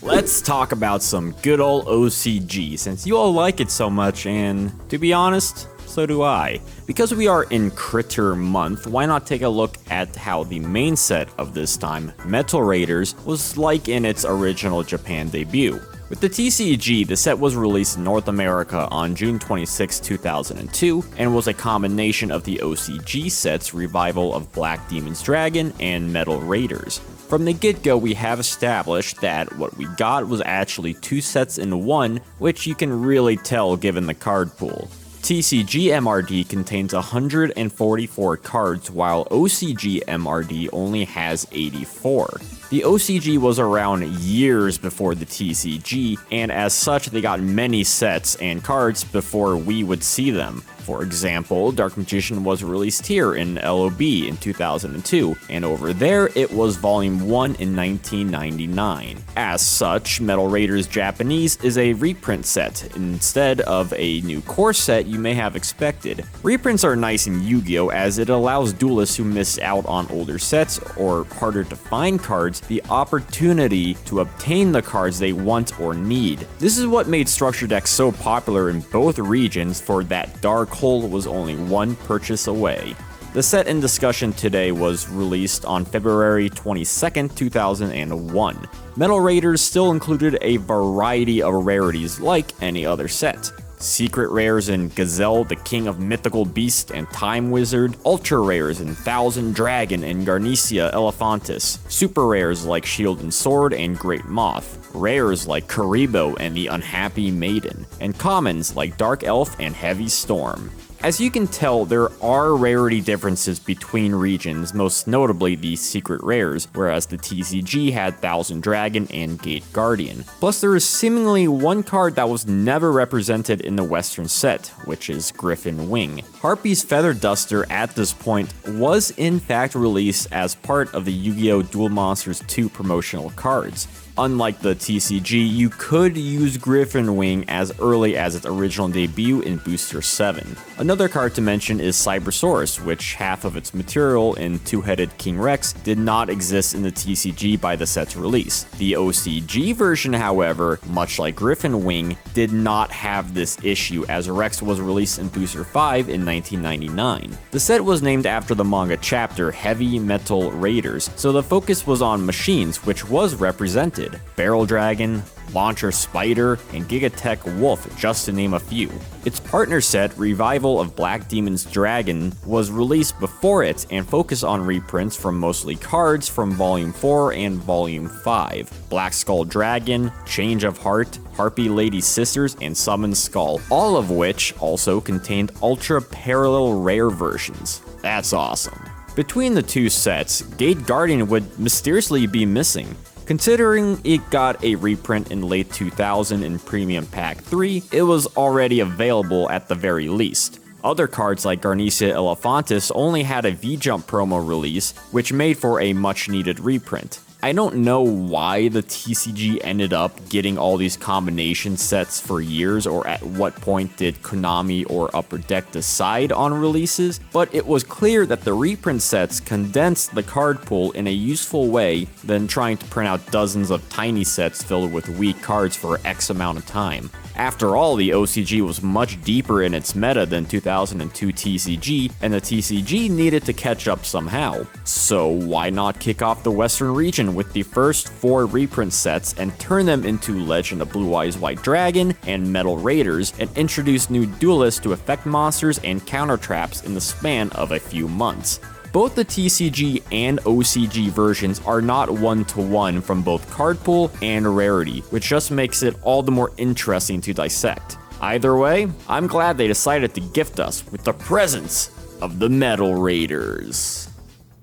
Let's talk about some good old OCG, since you all like it so much, and to be honest, so do I. Because we are in Critter Month, why not take a look at how the main set of this time, Metal Raiders, was like in its original Japan debut. With the TCG, the set was released in North America on June 26, 2002, and was a combination of the OCG sets Revival of Black Demon's Dragon and Metal Raiders. From the get-go, we have established that what we got was actually two sets in one, which you can really tell given the card pool. TCG MRD contains 144 cards, while OCG MRD only has 84. The OCG was around years before the TCG, and as such they got many sets and cards before we would see them. For example, Dark Magician was released here in LOB in 2002, and over there it was Volume 1 in 1999. As such, Metal Raiders Japanese is a reprint set, instead of a new core set you may have expected. Reprints are nice in Yu-Gi-Oh! As it allows duelists who miss out on older sets or harder to find cards the opportunity to obtain the cards they want or need. This is what made structure decks so popular in both regions, for that dark hole was only one purchase away. The set in discussion today was released on February 22, 2001. Metal Raiders still included a variety of rarities like any other set. Secret rares in Gazelle, the King of Mythical Beast and Time Wizard, ultra rares in Thousand Dragon and Garnecia Elephantis, super rares like Shield and Sword and Great Moth, rares like Karibo and the Unhappy Maiden, and commons like Dark Elf and Heavy Storm. As you can tell, there are rarity differences between regions, most notably the secret rares, whereas the TCG had Thousand Dragon and Gate Guardian. Plus, there is seemingly one card that was never represented in the Western set, which is Griffin Wing. Harpy's Feather Duster at this point was in fact released as part of the Yu-Gi-Oh! Duel Monsters 2 promotional cards. Unlike the TCG, you could use Griffin Wing as early as its original debut in Booster 7. Another card to mention is Cybersaurus, which half of its material in Two-Headed King Rex did not exist in the TCG by the set's release. The OCG version, however, much like Griffin Wing, did not have this issue, as Rex was released in Booster 5 in 1999. The set was named after the manga chapter Heavy Metal Raiders, so the focus was on machines, which was represented. Barrel Dragon, Launcher Spider, and Gigatech Wolf, just to name a few. Its partner set, Revival of Black Demon's Dragon, was released before it and focused on reprints from mostly cards from Volume 4 and Volume 5. Black Skull Dragon, Change of Heart, Harpy Lady Sisters, and Summon Skull, all of which also contained Ultra Parallel Rare versions. That's awesome. Between the two sets, Gate Guardian would mysteriously be missing. Considering it got a reprint in late 2000 in Premium Pack 3, it was already available at the very least. Other cards like Garnecia Elephantis only had a V-Jump promo release, which made for a much needed reprint. I don't know why the TCG ended up getting all these combination sets for years, or at what point did Konami or Upper Deck decide on releases, but it was clear that the reprint sets condensed the card pool in a useful way than trying to print out dozens of tiny sets filled with weak cards for X amount of time. After all, the OCG was much deeper in its meta than 2002 TCG, and the TCG needed to catch up somehow. So why not kick off the Western region with the first 4 reprint sets and turn them into Legend of Blue Eyes White Dragon and Metal Raiders, and introduce new duelists to affect monsters and counter traps in the span of a few months. Both the TCG and OCG versions are not one-to-one from both card pool and rarity, which just makes it all the more interesting to dissect. Either way, I'm glad they decided to gift us with the presence of the Metal Raiders.